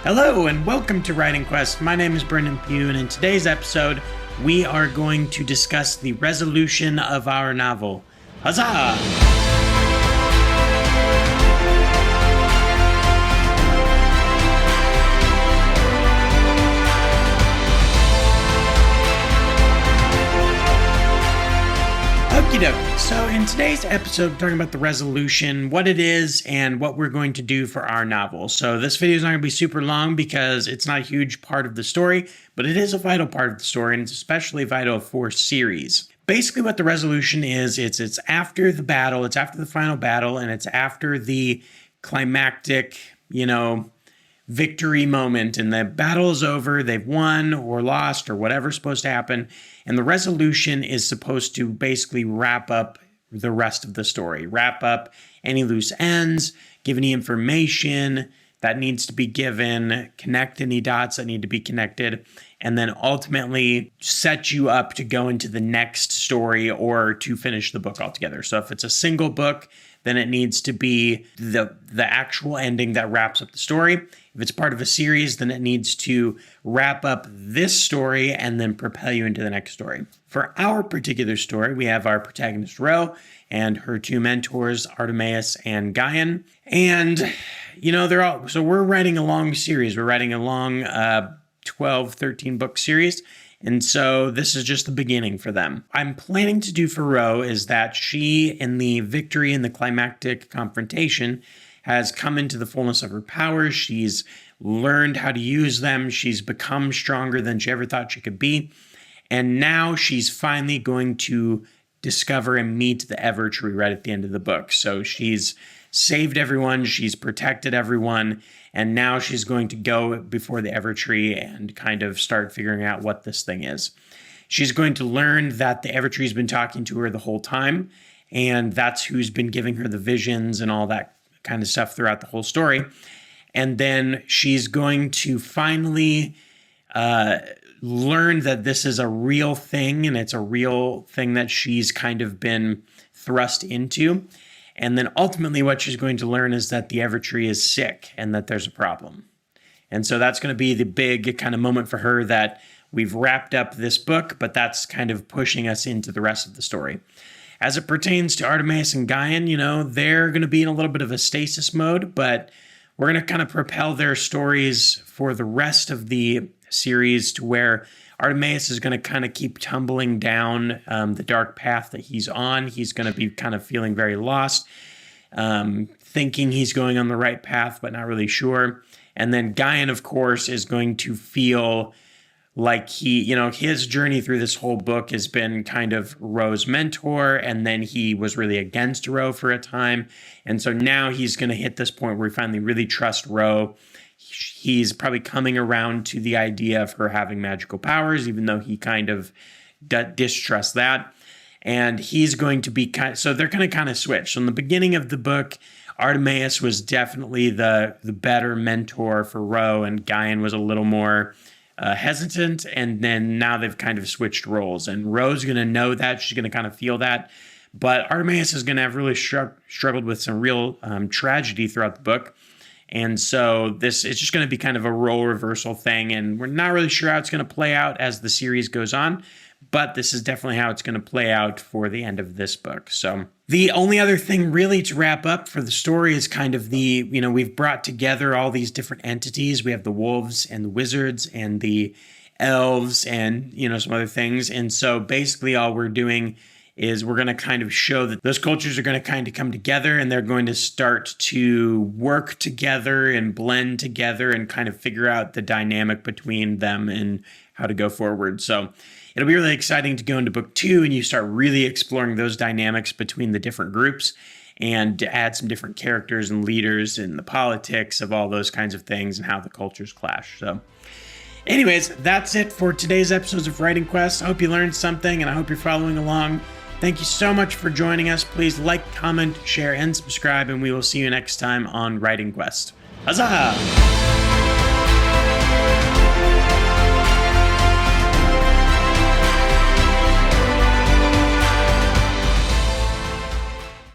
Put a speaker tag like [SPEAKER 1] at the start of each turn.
[SPEAKER 1] Hello and welcome to Writing Quest. My name is Brendan Pugh, and in today's episode, we are going to discuss the resolution of our novel. Huzzah! Okie dokie. So in today's episode, we're talking about the resolution, what it is, and what we're going to do for our novel. So this video is not going to be super long because it's not a huge part of the story, but it is a vital part of the story, and it's especially vital for series. Basically what the resolution is, it's after the battle, it's after the final battle, and it's after the climactic, victory moment, and the battle is over, they've won or lost or whatever's supposed to happen, and the resolution is supposed to basically wrap up the rest of the story, wrap up any loose ends, give any information that needs to be given, connect any dots that need to be connected, and then ultimately set you up to go into the next story or to finish the book altogether. So if it's a single book, then it needs to be the actual ending that wraps up the story. If it's part of a series, then it needs to wrap up this story and then propel you into the next story. For our particular story, we have our protagonist, Ro, and her two mentors, Artemis and Guyan. And, so we're writing a long series. We're writing a long 12, 13 book series. And so this is just the beginning for them. I'm planning to do for Ro is that she, in the victory and the climactic confrontation, has come into the fullness of her powers. She's learned how to use them. She's become stronger than she ever thought she could be. And now she's finally going to discover and meet the Evertree right at the end of the book. So she's saved everyone. She's protected everyone. And now she's going to go before the Evertree and kind of start figuring out what this thing is. She's going to learn that the Evertree's been talking to her the whole time, and that's who's been giving her the visions and all that kind of stuff throughout the whole story. And then she's going to finally learn that this is a real thing, and it's a real thing that she's kind of been thrust into. And then ultimately what she's going to learn is that the Evertree is sick and that there's a problem. And so that's going to be the big kind of moment for her, that we've wrapped up this book, but that's kind of pushing us into the rest of the story. As it pertains to Artemis and Guyan, they're going to be in a little bit of a stasis mode, but we're going to kind of propel their stories for the rest of the series to where Artemis is going to kind of keep tumbling down the dark path that he's on. He's going to be kind of feeling very lost, thinking he's going on the right path, but not really sure. And then Guyan, of course, is going to feel like his journey through this whole book has been kind of Ro's mentor, and then he was really against Ro for a time. And so now he's going to hit this point where he finally really trusts Ro. He's probably coming around to the idea of her having magical powers, even though he kind of distrusts that. And he's going to be so they're going to kind of switch. So in the beginning of the book, Artemis was definitely the better mentor for Ro, and Guyan was a little more hesitant. And then now they've kind of switched roles, and Ro's going to know that. She's going to kind of feel that. But Artemis is going to have really struggled with some real tragedy throughout the book. And so it's just going to be kind of a role reversal thing, and we're not really sure how it's going to play out as the series goes on, but this is definitely how it's going to play out for the end of this book. So the only other thing really to wrap up for the story is kind of we've brought together all these different entities. We have the wolves and the wizards and the elves and, some other things. And so basically all we're doing is we're going to kind of show that those cultures are going to kind of come together, and they're going to start to work together and blend together and kind of figure out the dynamic between them and how to go forward. So it'll be really exciting to go into book 2 and you start really exploring those dynamics between the different groups and to add some different characters and leaders and the politics of all those kinds of things and how the cultures clash. So anyways, that's it for today's episodes of Writing Quest. I hope you learned something, and I hope you're following along. Thank you so much for joining us. Please like, comment, share, and subscribe, and we will see you next time on Writing Quest. Huzzah!